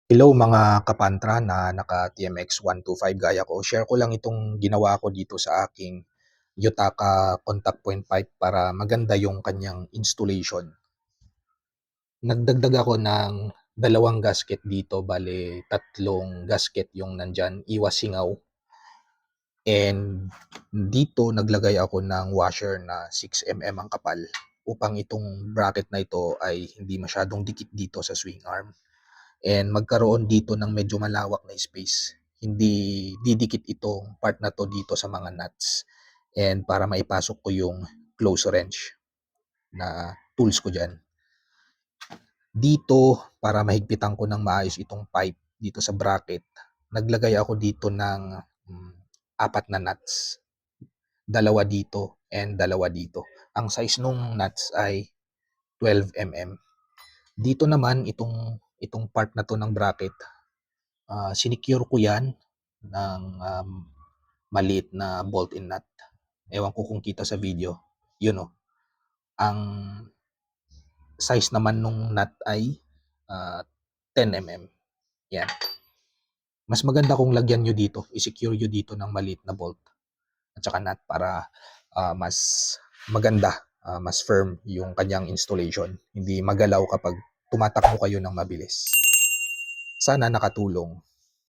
Hello mga kapantra na naka-TMX 125 gaya ko. Share ko lang itong ginawa ko dito sa aking Yutaka contact point pipe para maganda yung kanyang installation. Nagdagdag ako ng dalawang gasket dito, bale tatlong gasket yung nandyan, iwas singaw. And dito naglagay ako ng washer na 6 mm ang kapal upang itong bracket na ito ay hindi masyadong dikit dito sa swing arm. And magkaroon dito ng medyo malawak na space. Hindi didikit itong part na to dito sa mga nuts. And para maipasok ko yung close wrench na tools ko dyan. Dito, para mahigpitan ko ng maayos itong pipe dito sa bracket, naglagay ako dito ng 4 na nuts. Dalawa dito and dalawa dito. Ang size nung nuts ay 12 mm. Dito naman, itong part na to ng bracket, sinicure ko yan ng maliit na bolt-in nut. Ewan ko kung kita sa video. Yun o. Ang size naman nung nut ay 10 mm. Yan. Mas maganda kung lagyan nyo dito, i-secure nyo dito ng maliit na bolt at saka nut para mas maganda, mas firm yung kanyang installation. Hindi magalaw kapag tumatakbo kayo ng mabilis. Sana nakatulong.